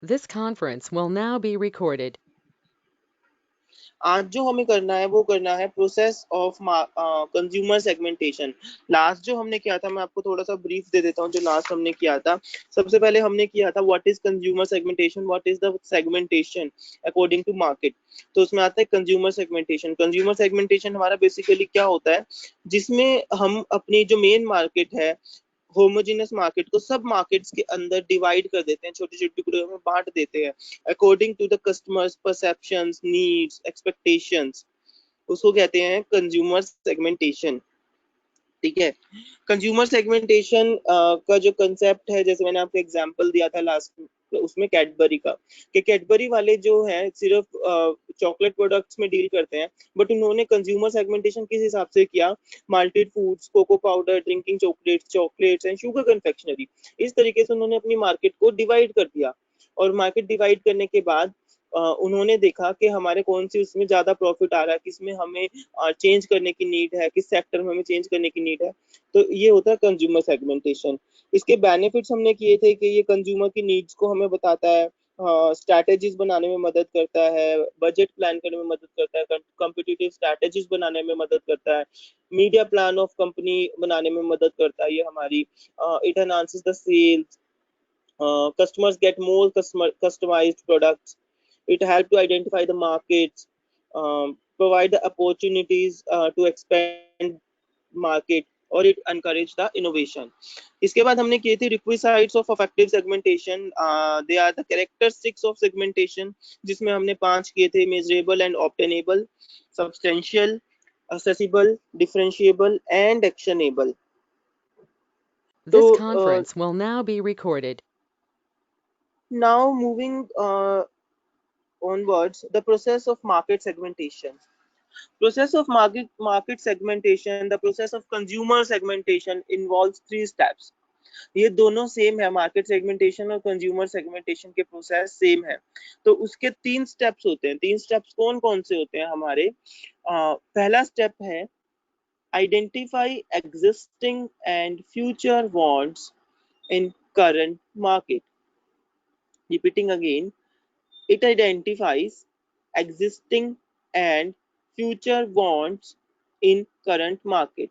This conference will now be recorded. आज जो हमें करना है वो करना है process of consumer segmentation. Last जो हमने किया था, मैं आपको थोड़ा सा ब्रीफ दे देता हूँ जो लास्ट हमने किया था। सबसे पहले हमने किया था what is consumer segmentation, what is the segmentation according to market. तो उसमें आता है कंज्यूमर सेगमेंटेशन। कंज्यूमर सेगमेंटेशन हमारा बेसिकली क्या होता है, जिसमें हम अपनी जो मेन मार्केट है, होमोजेनस मार्केट को सब मार्केट्स के अंदर डिवाइड कर देते हैं, छोटे छोटे टुकड़ों में बांट देते हैं according to the customers perceptions, needs, expectations. उसको कहते हैं कंज्यूमर सेगमेंटेशन। ठीक है। कंज्यूमर सेगमेंटेशन का जो कंसेप्ट है, जैसे मैंने आपको एग्जांपल दिया था लास्ट उसमें कैडबरी का, कि कैडबरी वाले जो है सिर्फ चॉकलेट प्रोडक्ट्स में डील करते हैं, बट उन्होंने कंज्यूमर सेगमेंटेशन किस हिसाब से किया, malted foods, cocoa powder, drinking chocolates, chocolates and sugar confectionery. इस तरीके से उन्होंने अपनी मार्केट को डिवाइड कर दिया। और मार्केट डिवाइड करने के बाद उन्होंने देखा कि हमारे कौन सी उसमें ज्यादा प्रॉफिट आ रहा है, किसमें हमें चेंज करने की नीड है, किस सेक्टर में हमें चेंज करने की नीड है। तो ये होता है कंज्यूमर सेगमेंटेशन। इसके बेनिफिट्स हमने किए थे कि ये कंज्यूमर की नीड्स को हमें बताता है, स्ट्रैटेजीज बनाने में मदद करता है, बजट प्लान करने में मदद करता है, कॉम्पिटिटिव स्ट्रैटेजीज बनाने में मदद करता है, मीडिया प्लान ऑफ कंपनी बनाने में मदद करता है ये हमारी। It enhances the sales, customers get more customized products. It helps to identify the markets, provide the opportunities to expand market, और it encourage the innovation. इसके बाद हमने किए थे requisites of effective segmentation. They are the characteristics of segmentation, जिसमें हमने 5 किए थे: measurable and obtainable, substantial, accessible, differentiable and actionable. तो This conference will now be recorded. now moving onwards, the process of market segmentation. Process of market segmentation, the process of consumer segmentation involves 3 steps. ये दोनों same है, market segmentation और consumer segmentation के process same है। तो उसके 3 steps होते हैं। 3 स्टेप्स कौन कौन से होते हैं हमारे? पहला स्टेप है identify existing and future wants in current market. Repeating again, it identifies existing and future wants in current market.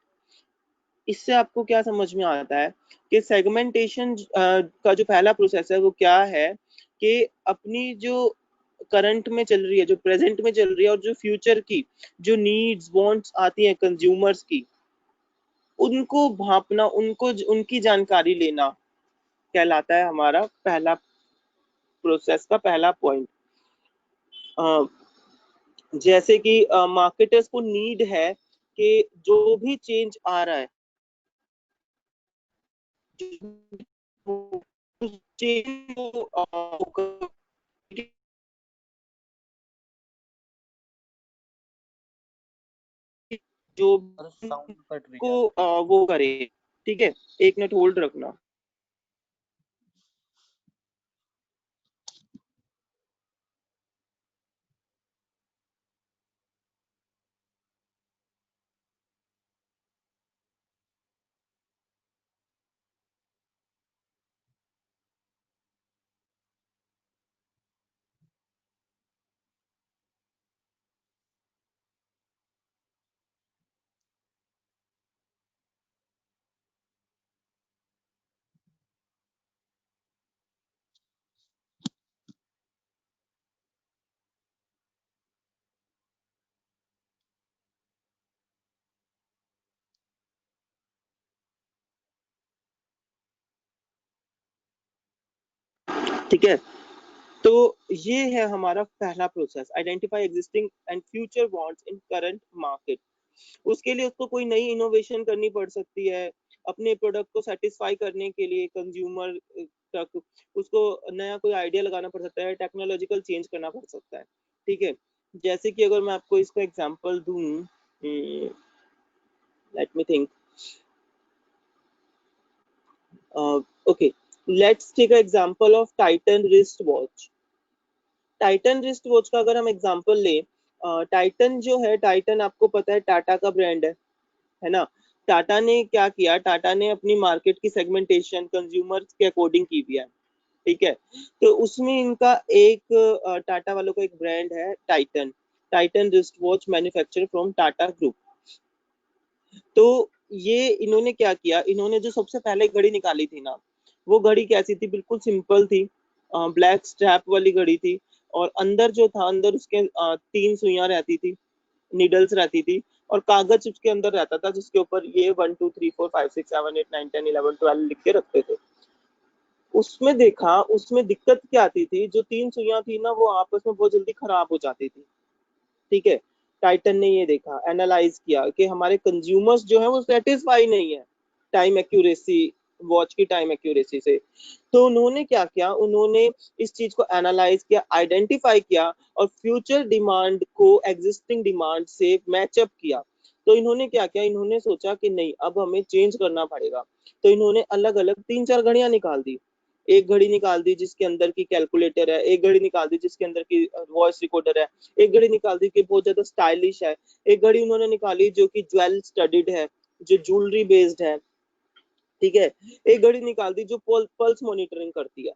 इससे आपको क्या समझ में आता है कि सेगमेंटेशन का जो पहला प्रोसेस है वो क्या है, कि अपनी जो करंट में चल रही है, जो प्रेजेंट में चल रही है, और जो फ्यूचर की जो नीड्स वांट्स आती हैं कंज्यूमर्स की, उनको भांपना, उनको उनकी जानकारी लेना कहलाता है हमारा पहला प्रोसेस का पहला पॉइंट। जैसे कि मार्केटर्स को नीड है कि जो भी चेंज आ रहा है, चेंज जो को वो करे। ठीक है, 1 मिनट होल्ड रखना। ठीक है, तो ये है हमारा पहला process, identify existing and future wants in current market. उसके लिए उसको कोई नई इनोवेशन करनी पड़ सकती है, अपने प्रोडक्ट को सेटिस्फाई करने के लिए कंज्यूमर तक उसको नया कोई आइडिया लगाना पड़ सकता है, टेक्नोलॉजिकल चेंज करना पड़ सकता है। ठीक है, जैसे कि अगर मैं आपको इसका एग्जांपल दूं, let me think, okay, let's take a example of Titan wrist watch. Titan wrist watch का अगर हम एग्जांपल लें, टाइटन जो है, टाइटन आपको पता है टाटा का ब्रांड है ना। टाटा ने क्या किया, टाटा ने अपनी मार्केट की सेगमेंटेशन कंज्यूमर के अकॉर्डिंग की हुई है। ठीक है। तो उसमें इनका एक टाटा वालों का एक ब्रांड है Titan, Titan wrist watch manufacture from Tata group. तो ये इन्होंने क्या किया, इन्होंने जो सबसे पहले घड़ी निकाली थी ना, वो घड़ी कैसी थी, बिल्कुल सिंपल थी, ब्लैक स्ट्रैप वाली घड़ी थी, और अंदर जो था, अंदर उसके 3 सुइयां रहती थी, नीडल्स रहती थी, और कागज उसके अंदर रहता था जिसके ऊपर ये 1 2 3 4 5 6 7 8 9 10 11 12 लिख के रखते थे। उसमें देखा, उसमें दिक्कत क्या आती थी, जो 3 सुइयां थी ना वो आपस में बहुत जल्दी खराब हो जाती थी। ठीक है। टाइटन ने ये देखा, एनालाइज किया कि हमारे कंज्यूमर्स जो है वो सेटिस्फाई नहीं है टाइम एक्यूरेसी, वॉच की टाइम एक्यूरेसी से। तो उन्होंने क्या किया, उन्होंने इस चीज को एनालाइज किया, आइडेंटिफाई किया, और फ्यूचर डिमांड को एग्जिस्टिंग डिमांड से मैचअप किया। तो इन्होंने क्या किया, इन्होंने सोचा कि नहीं, अब हमें चेंज करना पड़ेगा। तो इन्होंने अलग अलग 3 4 घड़ियां निकाल दी। एक घड़ी निकाल दी जिसके अंदर की कैलकुलेटर है, एक घड़ी निकाल दी जिसके अंदर की वॉइस रिकॉर्डर है, एक घड़ी निकाल दी कि बहुत ज्यादा स्टाइलिश है, एक घड़ी उन्होंने निकाली जो कि ज्वेल स्टडीड है, जो ज्वेलरी बेस्ड है। ठीक है। एक घड़ी निकाल दी जो पल्स मॉनिटरिंग करती है,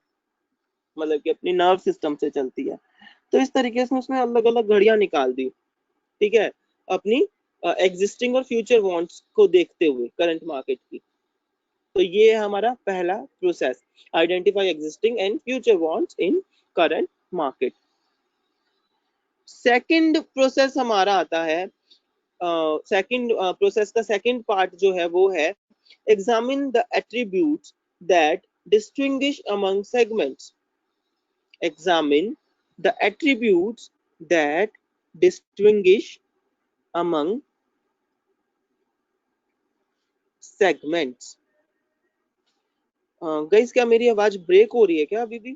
मतलब कि अपनी नर्व सिस्टम से चलती है। तो इस तरीके से उसने अलग अलग घड़ियां निकाल दी। ठीक है। अपनी एग्जिस्टिंग और फ्यूचर वांट्स को देखते हुए करंट मार्केट की। तो ये है हमारा पहला process, identify existing and future wants in current market. Second process हमारा आता है, सेकंड प्रोसेस का सेकंड पार्ट जो है वो है examine the attributes that distinguish among segments. Examine the attributes that distinguish among segments. Guys, क्या मेरी आवाज ब्रेक हो रही है क्या अभी भी,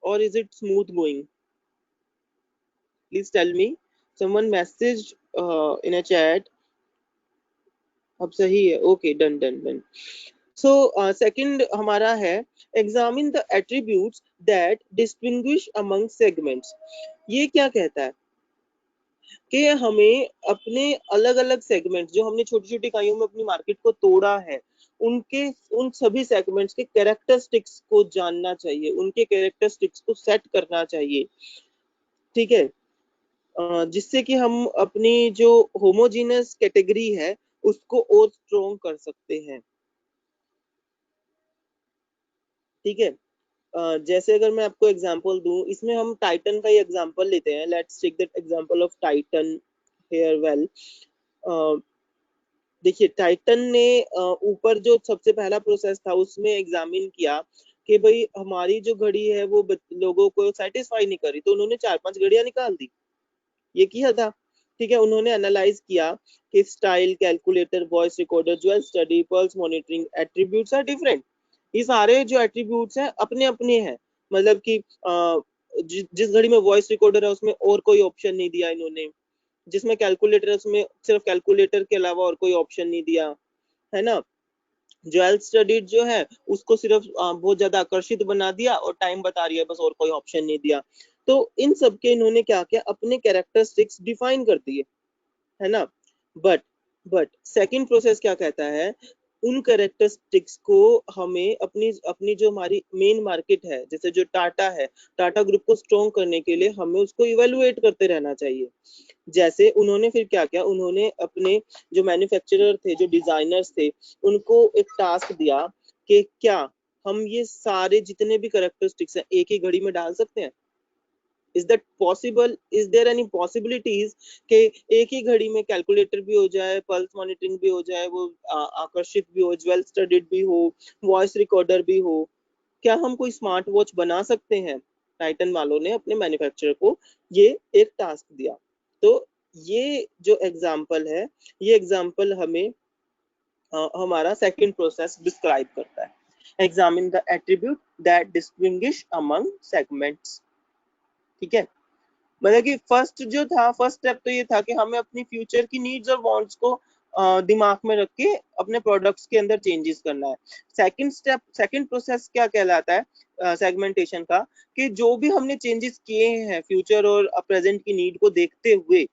और is it smooth going? Please tell me, someone messaged in a chat। अब सही है, okay, done done done. So second हमारा है examine the attributes that distinguish among segments. ये क्या कहता है कि हमें अपने अलग अलग सेगमेंट्स, जो हमने छोटी छोटी इकाइयों में अपनी मार्केट को तोड़ा है, उनके उन सभी सेगमेंट्स के कैरेक्टरिस्टिक्स को जानना चाहिए, उनके कैरेक्टरिस्टिक्स को सेट करना चाहिए। ठीक है। जिससे कि हम अपनी जो होमोजीनस कैटेगरी है उसको और स्ट्रॉन्ग कर सकते हैं। ठीक है। जैसे अगर मैं आपको एग्जांपल दूं, इसमें हम टाइटन का ही एग्जांपल लेते हैं। Let's take that example of Titan here well. देखिए, टाइटन ने ऊपर जो सबसे पहला प्रोसेस था उसमें एग्जामिन किया कि भाई हमारी जो घड़ी है वो लोगों को सेटिस्फाई नहीं करी, तो उन्होंने 4 5 घड़ियां निकाल दी। ये किया था। ठीक है। उन्होंने एनालाइज किया कि style, calculator, voice recorder, jewel study, pulse monitoring attributes are different. ये सारे जो एट्रीब्यूट्स हैं अपने अपने हैं, मतलब कि जिस घड़ी में वॉइस रिकॉर्डर है उसमें और कोई ऑप्शन नहीं दिया इन्होंने, जिसमें कैलकुलेटर है उसमें सिर्फ कैलकुलेटर के अलावा और कोई ऑप्शन नहीं दिया, है ना। ज्वेल स्टडीड जो है उसको सिर्फ बहुत ज्यादा आकर्षित बना दिया और टाइम बता रही है बस, और कोई ऑप्शन नहीं दिया। तो इन सब के इन्होंने क्या किया, अपने कैरेक्टरिस्टिक्स डिफाइन कर दिए, है ना। बट बट सेकंड प्रोसेस क्या कहता है, उन कैरेक्टरिस्टिक्स को हमें अपनी अपनी जो हमारी मेन मार्केट है, जैसे जो टाटा है, टाटा ग्रुप को स्ट्रॉन्ग करने के लिए हमें उसको इवेलुएट करते रहना चाहिए। जैसे उन्होंने फिर क्या किया, उन्होंने अपने जो मैन्युफैक्चरर थे, जो डिजाइनर्स थे, उनको एक टास्क दिया कि क्या हम ये सारे जितने भी कैरेक्टरिस्टिक्स हैं एक ही घड़ी में डाल सकते हैं। Is that possible, is there any possibilities कि एक ही घड़ी में कैलकुलेटर भी हो जाए, पल्स मॉनिटरिंग भी हो जाए, वो आकर्षित भी हो, ज्वेल स्टडीड भी हो, वॉइस रिकॉर्डर भी हो? क्या हम कोई स्मार्ट वॉच बना सकते हैं? टाइटन वालों ने अपने मैन्युफैक्चरर को ये एक टास्क दिया। तो ये जो एग्जाम्पल है, ये एग्जाम्पल हमें हमारा सेकंड प्रोसेस डिस्क्राइब करता है, examine the attribute that distinguish among segments. ठीक है। मतलब कि फर्स्ट जो था, फर्स्ट स्टेप तो ये था कि हमें अपनी फ्यूचर की नीड्स और वांट्स को दिमाग में रख के अपने प्रोडक्ट्स के अंदर चेंजेस करना है। सेकंड स्टेप, सेकंड प्रोसेस क्या कहलाता है सेगमेंटेशन का, कि जो भी हमने चेंजेस किए हैं फ्यूचर और प्रेजेंट की नीड को देखते हुए,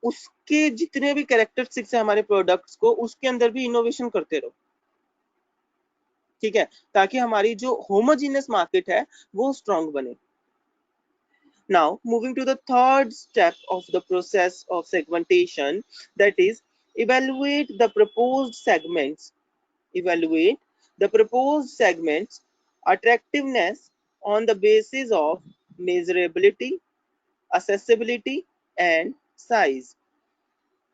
उसके जितने भी कैरेक्टरिस्टिक्स है हमारे प्रोडक्ट्स को, उसके अंदर भी इनोवेशन करते रहो। ठीक है, ताकि हमारी जो होमोजीनियस मार्केट है वो स्ट्रॉन्ग बने। Now, moving to the third step of the process of segmentation, that is, evaluate the proposed segments. Evaluate the proposed segments attractiveness on the basis of measurability, accessibility and size.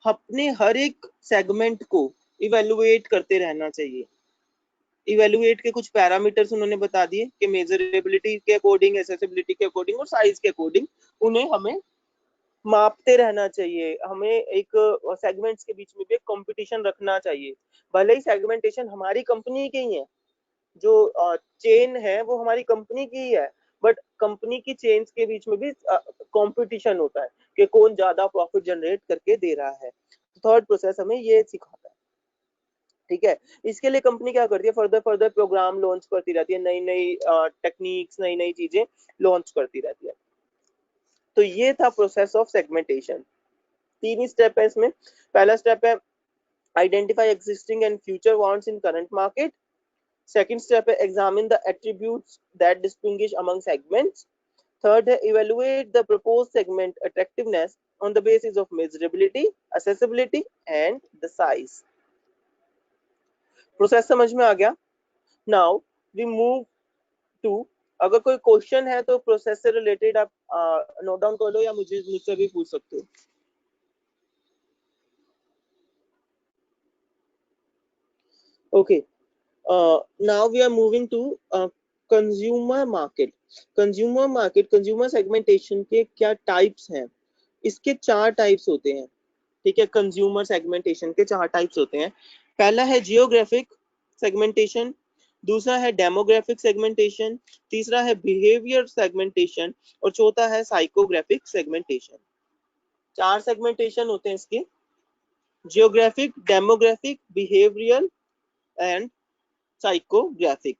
अपने हर एक segment को evaluate करते रहना चाहिए। Evaluate के कुछ parameters उन्होंने बता दिए कि मेजरेबिलिटी के अकॉर्डिंग, एक्सेसिबिलिटी के अकॉर्डिंग और साइज के अकॉर्डिंग उन्हें हमें मापते रहना चाहिए। हमें एक सेगमेंट्स के बीच में भी एक कंपटीशन रखना चाहिए। भले ही सेगमेंटेशन हमारी कंपनी के ही है, जो चेन है वो हमारी कंपनी की ही है, बट कंपनी की चेन्स के बीच में भी कंपटीशन होता है कि कौन ज्यादा प्रॉफिट जनरेट करके दे रहा है। थर्ड प्रोसेस हमें ये सिखाता है। ठीक है, इसके लिए कंपनी क्या करती है, फर्दर फर्दर प्रोग्राम लॉन्च करती रहती है, नई नई टेक्निक्स, नई नई चीजें लॉन्च करती रहती है। तो ये था प्रोसेस ऑफ सेगमेंटेशन। तीन ही स्टेप है इसमें। पहला स्टेप है identify existing and future wants in current market. Second step है examine the attributes that distinguish among segments. Third है evaluate the proposed segment attractiveness on the basis of measurability, accessibility and the size. Process समझ में आ गया? Now we move to, अगर कोई question है तो process से रिलेटेड आप नोट डाउन कर लो या मुझसे भी पूछ सकते हो। Okay, now we are moving to consumer market. Consumer market, consumer segmentation के क्या टाइप्स हैं? इसके 4 टाइप्स होते हैं। ठीक है, कंज्यूमर सेगमेंटेशन के 4 टाइप्स होते हैं। पहला है जियोग्राफिक सेगमेंटेशन, दूसरा है डेमोग्राफिक सेगमेंटेशन, तीसरा है बिहेवियर सेगमेंटेशन और चौथा है साइकोग्राफिक सेगमेंटेशन। 4 सेगमेंटेशन होते हैं इसके, geographic, demographic, behavioural and psychographic.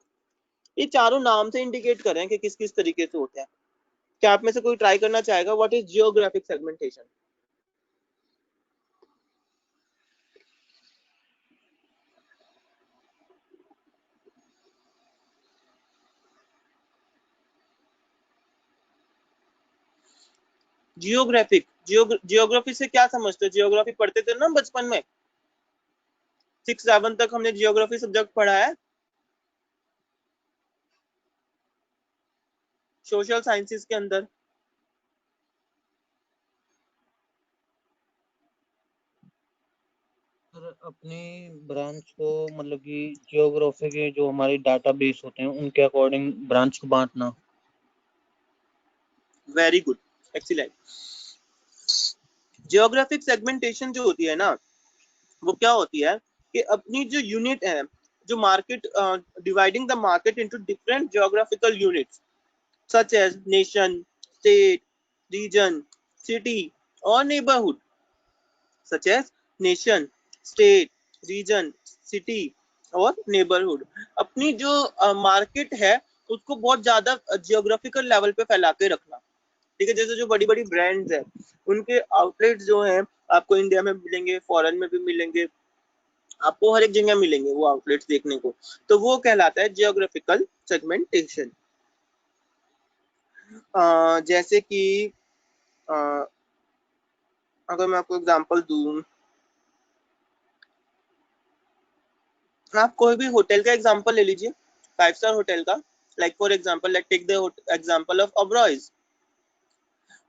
ये चारों नाम से इंडिकेट कर रहे हैं कि किस किस तरीके से होते हैं। क्या आप में से कोई ट्राई करना चाहेगा? What is geographic segmentation? Geographic, geography से क्या समझते हो? जियोग्राफी पढ़ते थे ना बचपन में, 6-7 तक हमने जियोग्राफी सब्जेक्ट पढ़ा है सोशल साइंसेस के अंदर। सर अपनी ब्रांच को मतलब कि जियोग्राफी के जो हमारे डाटाबेस होते हैं उनके अकॉर्डिंग ब्रांच को बांटना। Very good, excellent. Geographic segmentation जो होती है ना, वो क्या होती है कि अपनी जो यूनिट है, जो market, dividing the market into different geographical units such as nation, state, region, city और neighbourhood. Such as nation, state, region, city और नेबरहुड। अपनी जो मार्केट है उसको बहुत ज्यादा जियोग्राफिकल लेवल पे फैला के रखना। ठीक है, जैसे जो बड़ी बड़ी ब्रांड्स है उनके आउटलेट्स जो हैं आपको इंडिया में मिलेंगे, फॉरेन में भी मिलेंगे, आपको हर एक जगह मिलेंगे वो आउटलेट्स देखने को। तो वो कहलाता है जियोग्राफिकल सेगमेंटेशन। जैसे कि अगर मैं आपको एग्जांपल दूं, आप कोई भी होटल का एग्जांपल ले लीजिए, 5 स्टार होटल का। Like for example, let take the example of Oberoi's.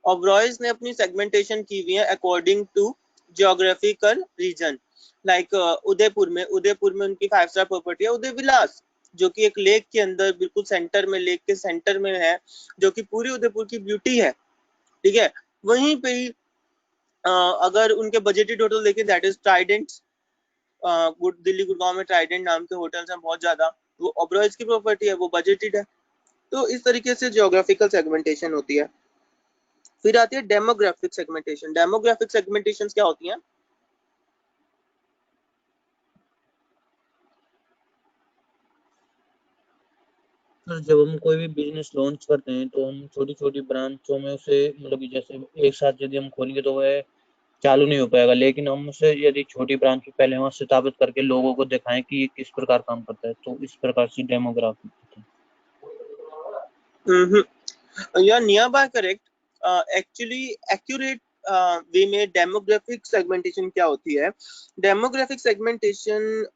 Oberoi's ने अपनी सेगमेंटेशन की हुई है according to geographical region. Like Udaipur में उनकी 5 स्टार प्रॉपर्टी है उदय विलास, जो कि एक लेक के अंदर बिल्कुल सेंटर में, लेक के सेंटर में है, जो कि पूरी उदयपुर की ब्यूटी है। ठीक है, वहीं पे ही अगर उनके बजटेड होटल देखें, that is Trident. Delhi Gurgaon में ट्राइडेंट नाम के होटल्स हैं बहुत ज्यादा, वो ओबरॉयज की प्रॉपर्टी है, वो बजटेड है। तो इस तरीके से जियोग्राफिकल सेगमेंटेशन होती है। फिर आती है डेमोग्राफिक सेगमेंटेशन। डेमोग्राफिक सेगमेंटेशंस क्या होती हैं? सर जब हम कोई भी बिजनेस लॉन्च करते हैं तो हम छोटी छोटी ब्रांचों में उसे मतलब कि जैसे एक साथ यदि हम खोलेंगे तो वह चालू नहीं हो पाएगा। लेकिन हम उसे यदि छोटी ब्रांच पे पहले वहां स्थापित करके लोगों को दिखाएं कि ये किस प्रकार काम करता है, तो इस प्रकार से डेमोग्राफी होती है। You are nearby correct. Actually, accurate वे में डेमोग्राफिक सेगमेंटेशन क्या होती है? Demographic segmentation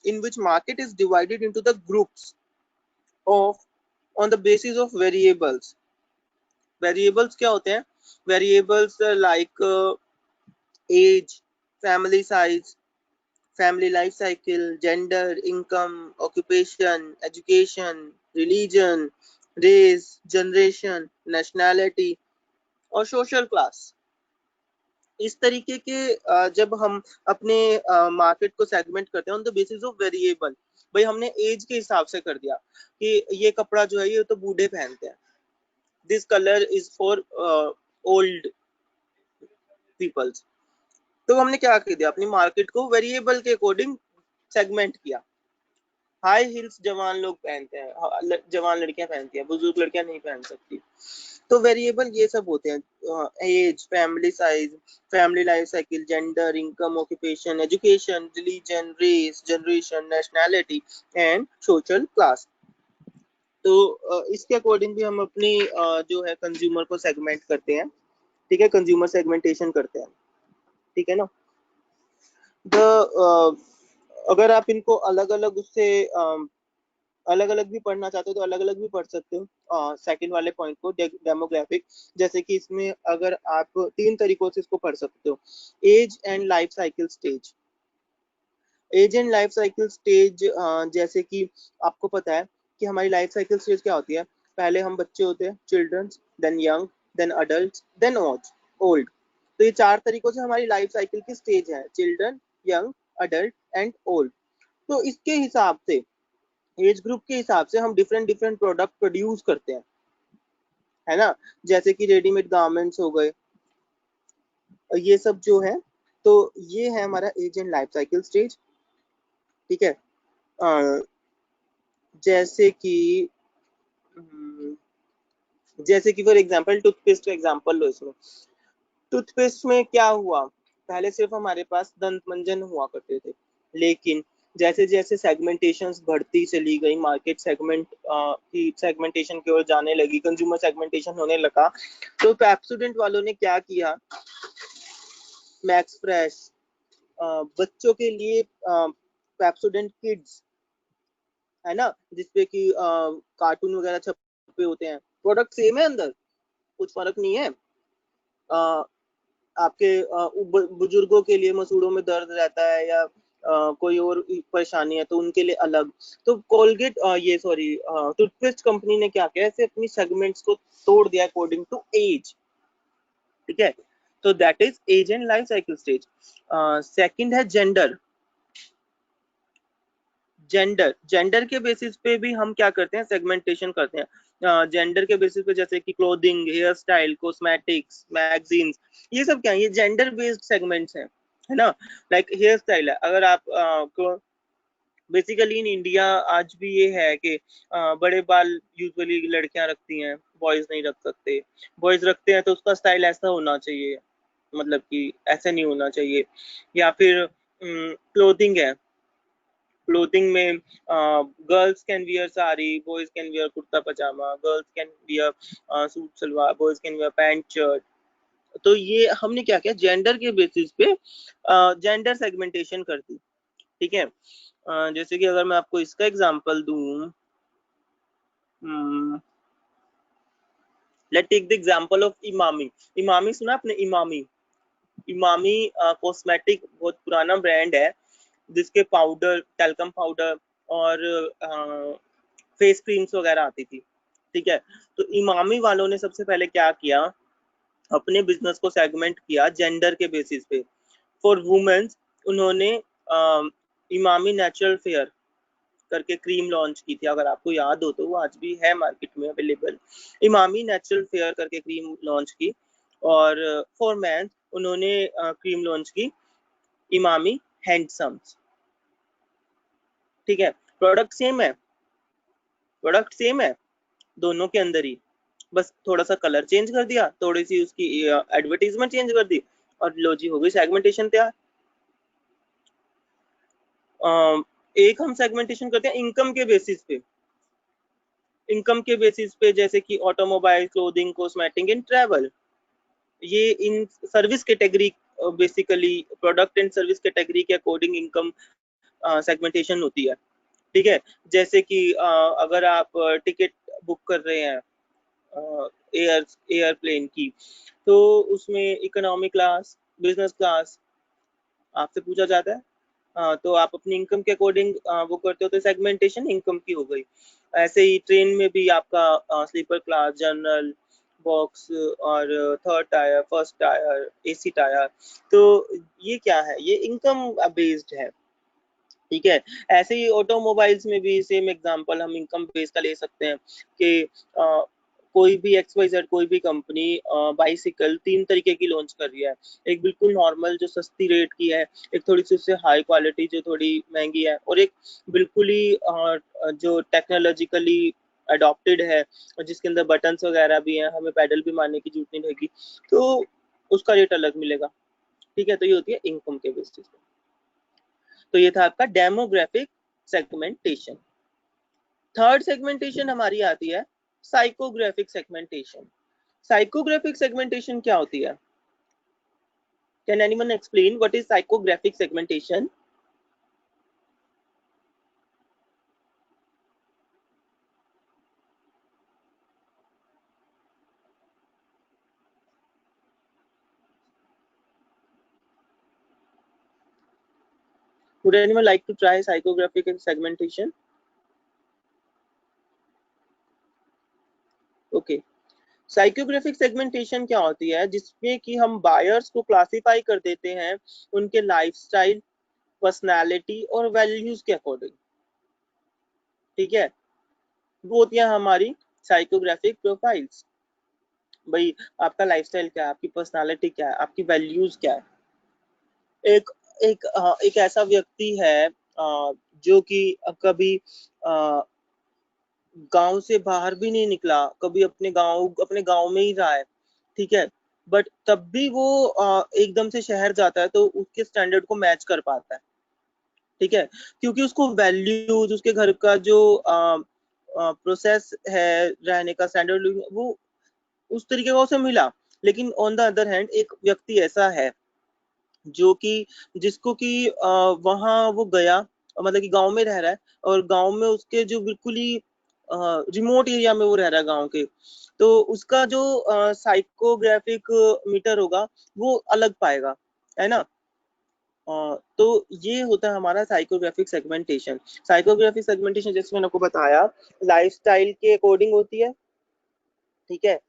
in which market is divided into the groups of on the basis of variables. Variables क्या होते हैं? Variables like age, family size, family life cycle, gender, income, occupation, education, religion, race, generation, nationality और social class। इस तरीके के जब हम अपने मार्केट को सेगमेंट करते हैं on the basis of variable, भाई हमने एज के हिसाब से कर दिया कि ये कपड़ा जो है ये तो बूढ़े पहनते हैं, this colour is for old peoples. तो हमने क्या कर दिया, अपनी मार्केट को वेरिएबल के अकॉर्डिंग सेगमेंट किया। हाई हील्स जवान लोग पहनते हैं, जवान लड़कियां पहनती हैं, बुजुर्ग लड़कियां नहीं पहन सकती। तो वेरिएबल ये सब होते हैं, age, family size, family life cycle, gender, income, occupation, education, religion, race, generation, nationality and social class. तो इसके अकॉर्डिंग भी हम अपनी जो है कंज्यूमर को सेगमेंट करते हैं। ठीक है, कंज्यूमर सेगमेंटेशन करते हैं। ठीक है ना। अगर आप इनको अलग अलग उससे अलग अलग भी पढ़ना चाहते हो तो अलग अलग भी पढ़ सकते हो सेकंड वाले पॉइंट को, डेमोग्राफिक। जैसे कि इसमें अगर आप 3 तरीकों से इसको पढ़ सकते हो। Age and life cycle stage. Age and life cycle stage, जैसे कि आपको पता है कि हमारी लाइफ साइकिल स्टेज क्या होती है। पहले हम बच्चे होते हैं, children, then young, then adult, then old. तो ये 4 तरीकों से हमारी लाइफ साइकिल की स्टेज है, children, young, adult and old. तो इसके हिसाब से, एज ग्रुप के हिसाब से हम डिफरेंट डिफरेंट प्रोडक्ट प्रोड्यूस करते हैं, है ना। जैसे कि रेडीमेड गारमेंट्स हो गए, ये सब जो है। तो ये है हमारा age and life cycle stage. ठीक है। जैसे कि फॉर एग्जांपल टूथपेस्ट का एग्जांपल लो। इसमें टूथपेस्ट में क्या हुआ, पहले सिर्फ हमारे पास दंत मंजन हुआ करते थे, लेकिन जैसे जैसे सेगमेंटेशंस बढ़ती चली गई, मार्केट सेगमेंट की सेगमेंटेशन की ओर जाने लगी, कंज्यूमर सेगमेंटेशन होने लगा, तो पेप्सोडेंट वालों ने क्या किया, मैक्स फ्रेश, बच्चों के लिए पेप्सोडेंट किड्स, है ना, जिसपे कि कार्टून वगैरह छपे होते हैं। प्रोडक्ट सेम है, अंदर कुछ फर्क नहीं है। आपके बुजुर्गों के लिए मसूड़ों में दर्द रहता है या कोई और परेशानी है तो उनके लिए अलग। तो कोलगेट टूथपेस्ट कंपनी ने क्या किया, ऐसे अपनी सेगमेंट्स को तोड़ दिया अकॉर्डिंग टू एज। ठीक है। तो that is age and life cycle stage. Second है जेंडर। जेंडर के बेसिस पे भी हम क्या करते हैं, सेगमेंटेशन करते हैं। जेंडर के बेसिस पे जैसे कि clothing, hair style, cosmetics, magazines, ये सब क्या है, ये जेंडर बेस्ड सेगमेंट्स हैं, है ना। लाइक हेयर स्टाइल है, अगर आप बेसिकली इन इंडिया आज भी ये है कि बड़े बाल यूजुअली लड़कियां रखती हैं, बॉयज नहीं रख सकते। बॉयज रखते हैं तो उसका स्टाइल ऐसा होना चाहिए, मतलब कि ऐसा नहीं होना चाहिए। या फिर क्लोथिंग है, क्लोथिंग में girls can wear sari, boys can wear kurta pyjama, girls can wear suit salwar, boys can wear pant shirt. तो ये हमने क्या किया, जेंडर के बेसिस पे जेंडर सेगमेंटेशन कर दी। ठीक है। जैसे कि अगर मैं आपको इसका एग्जांपल दूं, let take the example of Emami. Emami सुना आपने? इमामी कॉस्मेटिक बहुत पुराना ब्रांड है, जिसके पाउडर, टैल्कम पाउडर और फेस क्रीम्स वगैरह आती थी। ठीक है। तो इमामी वालों ने सबसे पहले क्या किया, अपने बिजनेस को सेगमेंट किया जेंडर के बेसिस पे। फॉर वुमेन्स उन्होंने इमामी नेचुरल फेयर करके क्रीम लॉन्च की थी, अगर आपको याद हो तो वो आज भी है मार्केट में अवेलेबल। इमामी नेचुरल फेयर करके क्रीम लॉन्च की। और फॉर मैन उन्होंने क्रीम लॉन्च की इमामी हैंडसम्स। ठीक है। प्रोडक्ट सेम है दोनों के अंदर ही, बस थोड़ा सा कलर चेंज कर दिया, थोड़ी सी उसकी एडवर्टीजमेंट चेंज कर दी, और लो जी हो गई सेगमेंटेशन तैयार। एक हम सेगमेंटेशन करते हैं इनकम के बेसिस पे। इनकम के बेसिस पे जैसे कि automobile, clothing, cosmetic and travel, ये in service category, basically product and service category के अकॉर्डिंग इनकम सेगमेंटेशन होती है। ठीक है, जैसे कि अगर आप टिकट बुक कर रहे हैं एयरप्लेन की, तो उसमें इकोनॉमी क्लास, बिजनेस क्लास आपसे पूछा जाता है। तो आप अपनी इनकम के अकॉर्डिंग वो करते हो, तो सेगमेंटेशन इनकम की हो गई। ऐसे ही ट्रेन में भी आपका स्लीपर क्लास, जनरल, बॉक्स और third tier, first tier, AC tyre, तो ये क्या है, ये इनकम बेस्ड है। ठीक है, ऐसे ही ऑटोमोबाइल्स में भी सेम एग्जांपल हम इनकम बेस का ले सकते हैं कि कोई भी XYZ कोई भी कंपनी बाइसिकल 3 तरीके की लॉन्च कर रही है। एक बिल्कुल नॉर्मल जो सस्ती रेट की है, एक थोड़ी सी उससे हाई क्वालिटी जो थोड़ी महंगी है, और एक बिल्कुल ही जो टेक्नोलॉजिकली अडॉप्टेड है और जिसके अंदर बटन्स वगैरह भी हैं, हमें पैडल भी मारने की जरूरत नहीं रहेगी, तो उसका रेट अलग मिलेगा। ठीक है, तो ये होती है इनकम के बेसिस पे। तो ये था आपका डेमोग्राफिक सेगमेंटेशन। थर्ड सेगमेंटेशन हमारी आती है साइकोग्राफिक सेगमेंटेशन। साइकोग्राफिक सेगमेंटेशन क्या होती है? Can anyone explain what is psychographic segmentation? Would anyone like to try psychographic segmentation? Okay. Psychographic segmentation क्या होती है? जिसमें कि हम बायर्स को क्लासिफाई कर देते हैं उनके लाइफस्टाइल, पर्सनालिटी और वैल्यूज के अकॉर्डिंग। ठीक है, वो होती है हमारी साइकोग्राफिक प्रोफाइल्स। भाई आपका लाइफस्टाइल क्या है, आपकी पर्सनालिटी क्या है, आपकी वैल्यूज क्या है। एक एक ऐसा व्यक्ति है जो कि कभी गांव से बाहर भी नहीं निकला, कभी अपने गांव में ही रहा है। ठीक है, बट तब भी वो एकदम से शहर जाता है तो उसके स्टैंडर्ड को मैच कर पाता है। ठीक है, क्योंकि उसको वैल्यूज, उसके घर का जो प्रोसेस है रहने का, स्टैंडर्ड वो उस तरीके का उसे मिला। लेकिन ऑन द अदर हैंड एक व्यक्ति ऐसा है जो कि जिसको कि वहाँ वो गया, मतलब कि गांव में रह रहा है, और गांव में उसके जो बिल्कुल ही रिमोट एरिया में वो रह रहा है गांव के, तो उसका जो साइकोग्राफिक मीटर होगा वो अलग पाएगा, है ना। तो ये होता है हमारा साइकोग्राफिक सेगमेंटेशन। साइकोग्राफिक सेगमेंटेशन जैसे मैंने आपको बताया लाइफस्टाइल के अकॉर्डिंग होती है। ठीक है,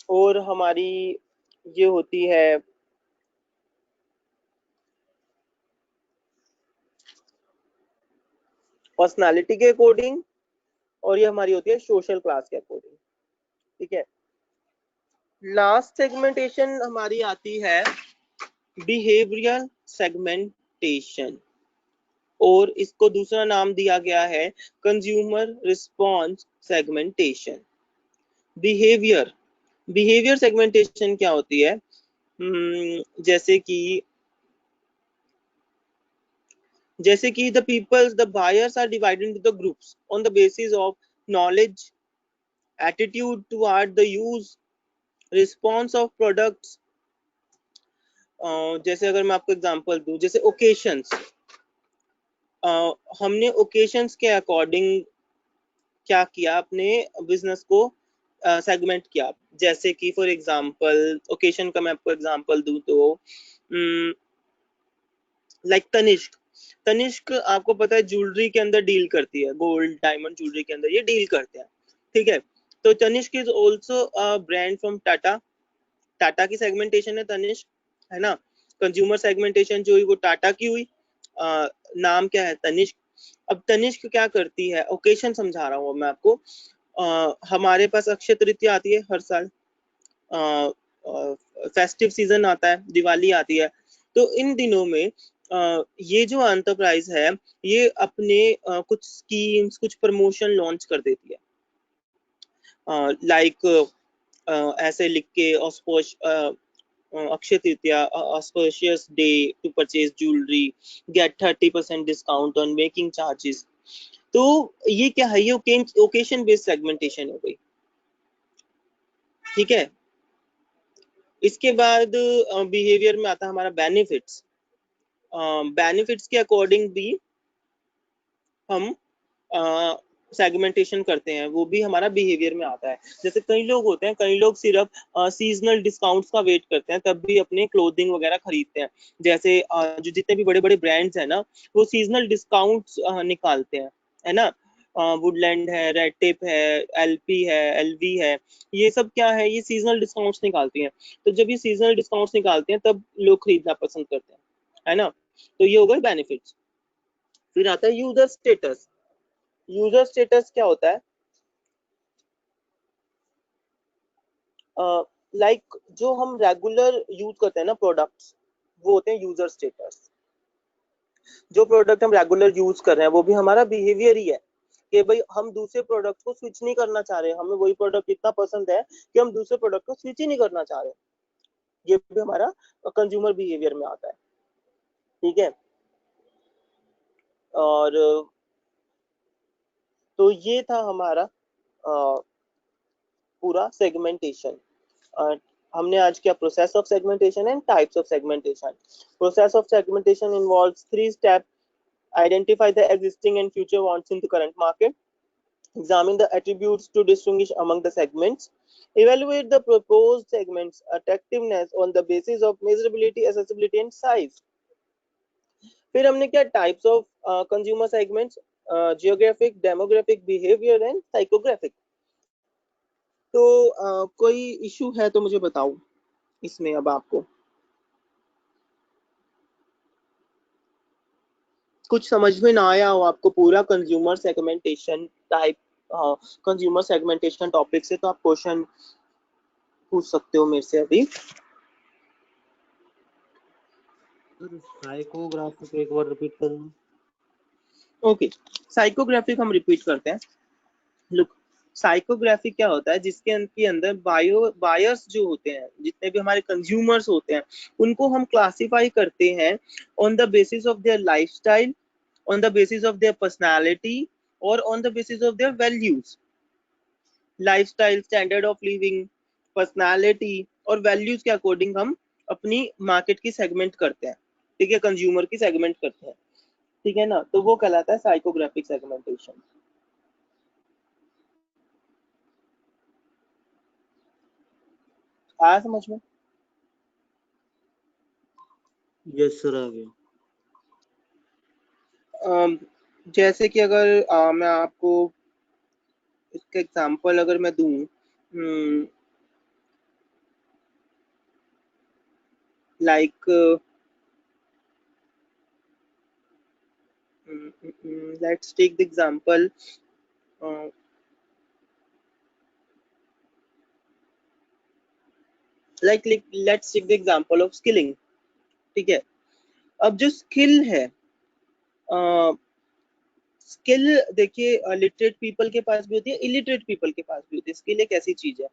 और हमारी ये होती है पर्सनालिटी के अकॉर्डिंग, और ये हमारी होती है सोशल क्लास के अकॉर्डिंग। ठीक है, लास्ट सेगमेंटेशन हमारी आती है बिहेवियरल सेगमेंटेशन, और इसको दूसरा नाम दिया गया है consumer response segmentation. Behaviour segmentation क्या होती है? जैसे कि the buyers are divided into the groups on the basis of knowledge, attitude toward the use, response of products। जैसे अगर मैं आपको एग्जांपल दूं, जैसे ओकेशंस, हमने ओकेशंस के अकॉर्डिंग क्या किया, अपने बिजनेस को सेगमेंट किया। जैसे कि फॉर एग्जांपल ओकेशन का मैं आपको एग्जांपल दूं तो लाइक तनिष्क आपको पता है ज्वेलरी के अंदर डील करती है, गोल्ड डायमंड ज्वेलरी के अंदर ये डील करते हैं। ठीक है, तो Tanishq is also a brand from Tata की सेगमेंटेशन है तनिष्क, है ना। कंज्यूमर सेगमेंटेशन जो हुई वो टाटा की हुई, नाम क्या है तनिष्क। अब तनिष्क क्या करती है, ओकेशन समझा रहा हूँ मैं आपको। हमारे पास अक्षय तृतीया आती है हर साल, फेस्टिव सीजन आता है, दिवाली आती है, तो इन दिनों में ये जो एंटरप्राइज है ये अपने कुछ स्कीम्स, कुछ प्रमोशन लॉन्च कर देती है। लाइक ऐसे लिख के Akshaya Tritiya, auspicious day to purchase jewelry, get 30% discount on making charges. तो ये क्या है, ये ओकेशन बेस्ड सेगमेंटेशन हो गई, ठीक है। इसके बाद बिहेवियर में आता है हमारा बेनिफिट्स। बेनिफिट्स के अकॉर्डिंग भी हम सेगमेंटेशन करते हैं, वो भी हमारा बिहेवियर में आता है। जैसे कई लोग होते हैं, कई लोग सिर्फ सीजनल डिस्काउंट्स का वेट करते हैं तब भी अपने क्लोथिंग वगैरह खरीदते हैं। जैसे जो जितने भी बड़े बड़े ब्रांड्स हैं ना, वो सीजनल डिस्काउंट्स निकालते हैं, है ना। वुडलैंड है, रेड टेप है, एलपी है, एलवी है, ये सब क्या है, ये सीजनल डिस्काउंट्स निकालती हैं। तो जब ये सीजनल डिस्काउंट्स निकालते हैं तब लोग खरीदना पसंद करते हैं, है ना। तो ये हो गए बेनिफिट्स। फिर आता है यूजर स्टेटस। यूजर स्टेटस क्या होता है, लाइक जो हम रेगुलर यूज करते हैं ना प्रोडक्ट्स, वो होते हैं यूजर स्टेटस। जो प्रोडक्ट हम रेगुलर यूज कर रहे हैं वो भी हमारा बिहेवियर ही है कि भाई हम दूसरे प्रोडक्ट को स्विच नहीं करना चाह रहे, हमें वही प्रोडक्ट इतना पसंद है कि हम दूसरे प्रोडक्ट को स्विच ही नहीं करना चाह रहे। ये भी हमारा कंज्यूमर बिहेवियर में आता है, ठीक है। और तो ये था हमारा पूरा सेगमेंटेशन। हमने आज किया process of segmentation and types of segmentation. Process of segmentation involves 3 step: identify the existing and future wants in the current market, examine the attributes to distinguish among the segments, evaluate the proposed segments attractiveness on the basis of measurability, accessibility and size. फिर हमने क्या types of consumer segments, geographic, demographic, behaviour and psychographic. तो कोई issue है तो मुझे बताओ इसमें। अब आपको कुछ समझ में ना आया हो, आपको पूरा consumer segmentation type, consumer segmentation topic से, तो आप क्वेश्चन पूछ सकते हो मेरे से अभी। साइकोग्राफिक एक बार रिपीट करना। ओके, साइकोग्राफिक हम रिपीट करते हैं। लुक, साइकोग्राफिक क्या होता है, जिसके अंदर बायर्स जो होते हैं, जितने भी हमारे कंज्यूमर्स होते हैं, उनको हम क्लासिफाई करते हैं on the basis of their lifestyle, on the basis of their personality or on the basis of their values. Lifestyle, standard of living, personality और values के अकॉर्डिंग हम अपनी मार्केट की सेगमेंट करते हैं, ठीक है, कंज्यूमर की सेगमेंट करते हैं, ठीक है ना। तो वो कहलाता है साइकोग्राफिक सेगमेंटेशन। आया समझ में? यस सर, आ गया। जैसे कि अगर मैं आपको इसका एग्जांपल अगर मैं दूं, like let's take the example, like let's take the example of skilling, ठीक है। अब जो स्किल है, स्किल देखिए, लिटरेट पीपल के पास भी होती है, इलिटरेट पीपल के पास भी होती है। स्किल एक ऐसी चीज है,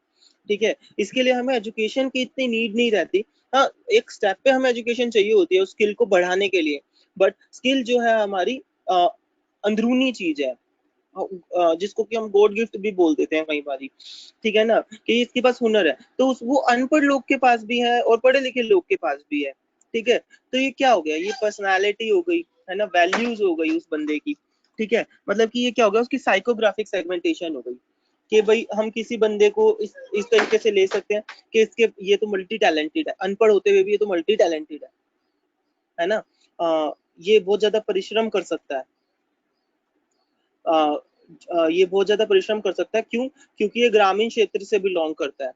ठीक है, इसके लिए हमें एजुकेशन की इतनी नीड नहीं रहती। हाँ, एक स्टेप पे हमें एजुकेशन चाहिए होती है उस स्किल को बढ़ाने के लिए, बट स्किल जो है हमारी अंदरूनी चीज है, जिसको कि हम गॉड गिफ्ट भी बोल देते हैं कई बारी, ठीक है ना, कि इसके पास हुनर है। तो वो अनपढ़ लोग के पास भी है और पढ़े लिखे लोग के पास भी है, ठीक है। तो ये क्या हो गया, ये पर्सनालिटी हो गई, है ना, वैल्यूज हो गई उस बंदे की, ठीक है। मतलब कि ये क्या हो गया, उसकी साइकोग्राफिक सेगमेंटेशन हो गई कि भाई हम किसी बंदे को इस तरीके से ले सकते हैं कि इसके ये तो मल्टी टैलेंटेड है, अनपढ़ होते हुए भी ये तो मल्टी टैलेंटेड है ना। ये बहुत ज्यादा परिश्रम कर सकता है, ये बहुत ज्यादा परिश्रम कर सकता है। क्यों? क्योंकि ये ग्रामीण क्षेत्र से बिलोंग करता है,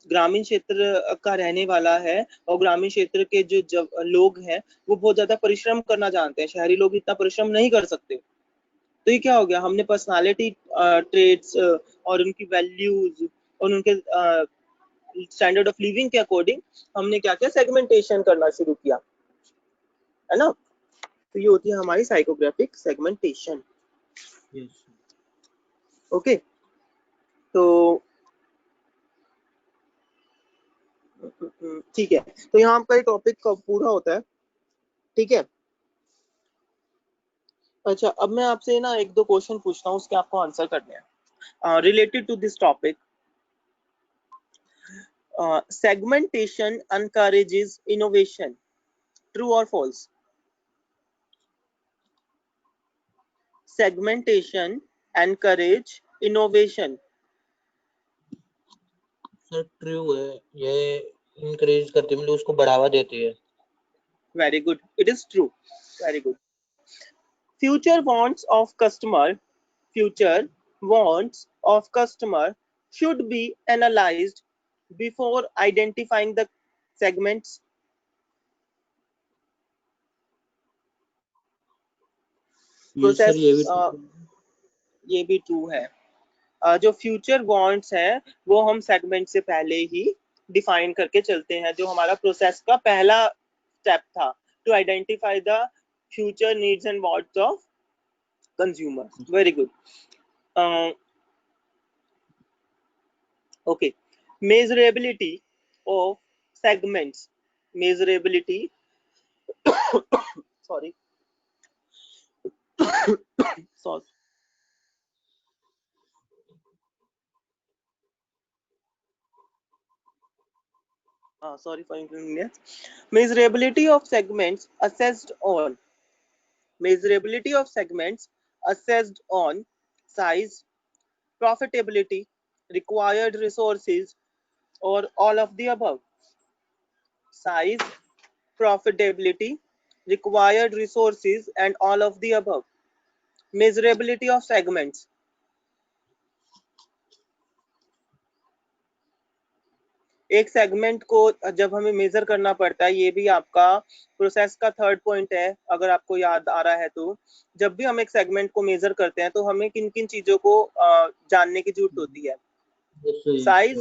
ग्रामीण क्षेत्र का रहने वाला है, और ग्रामीण क्षेत्र के जो लोग हैं वो बहुत ज्यादा परिश्रम करना जानते हैं, शहरी लोग इतना परिश्रम नहीं कर सकते। तो ये क्या हो गया, हमने पर्सनालिटी ट्रेड्स और उनकी वैल्यूज और उनके स्टैंडर्ड ऑफ लिविंग के अकॉर्डिंग हमने क्या किया, सेगमेंटेशन करना शुरू किया, है ना। तो ये होती है हमारी साइकोग्राफिक सेगमेंटेशन। यस। ओके, तो ठीक है, तो यहाँ आपका ये टॉपिक पूरा होता है। ठीक है, अच्छा अब मैं आपसे ना एक दो क्वेश्चन पूछता हूँ, उसके आपको आंसर करने हैं related to this topic. Segmentation encourages innovation, true or false? Segmentation encourage innovation. Sir true है, ये इंकरेज करती है, मतलब उसको बढ़ावा देती है। Very good, it is true. Very good. Future wants of customer should be analyzed before identifying the segments. ये सर Process ये भी ये भी ट्रू है। जो फ्यूचर वांट्स है वो हम सेगमेंट से पहले ही डिफाइन करके चलते हैं, जो हमारा प्रोसेस का पहला स्टेप था, to identify the future needs and wants of consumers. Very good. Okay, measurability of segments, measurability sorry sorry sorry for inconvenience. Measurability of segments assessed on size, profitability, required resources, or all of the above. Size, profitability, required resources, and all of the above. Measurability of segments. एक segment को जब हमें major करना पड़ता है, ये भी आपका प्रोसेस का थर्ड पॉइंट है, अगर आपको याद आ रहा है तो। जब भी हम एक सेगमेंट को मेजर करते हैं तो हमें किन किन चीजों को जानने की जरूरत होती है? साइज,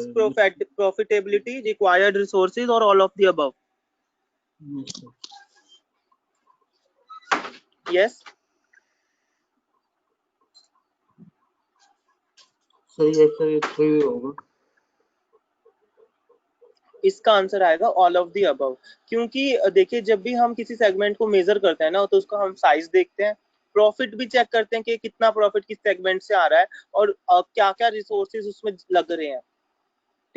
प्रॉफिटेबिलिटी, रिक्वायर्ड रिसोर्सेज और all of the above. Yes sir ये होगा। इसका आंसर आएगा ऑल ऑफ द अबव, क्योंकि देखिए जब भी हम किसी सेगमेंट को मेजर करते हैं ना, तो उसका हम साइज देखते हैं, प्रॉफिट भी चेक करते हैं कि कितना प्रॉफिट किस सेगमेंट से आ रहा है, और क्या क्या रिसोर्सेज उसमें लग रहे हैं।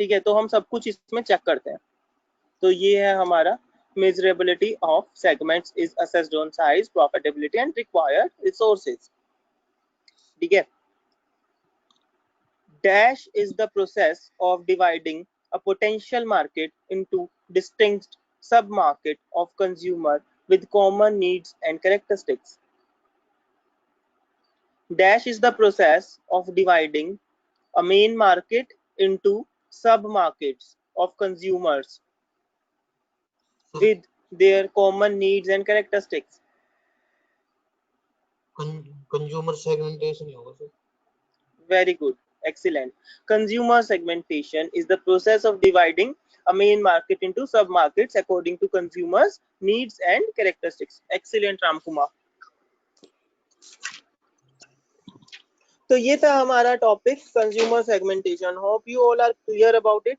ठीक है, तो हम सब कुछ इसमें चेक करते हैं। तो ये है हमारा measurability of segments is assessed on size, profitability and required resources. ठीक है, dash is the process of dividing a potential market into distinct sub-market of consumer with common needs and characteristics. Dash is the process of dividing a main market into sub-markets of consumers with their common needs and characteristics. Consumer segmentation होगा sir. Very good, excellent. Consumer segmentation is the process of dividing a main market into sub-markets according to consumers' needs and characteristics. Excellent, Ramkumar. तो ये था हमारा topic consumer segmentation. Hope you all are clear about it.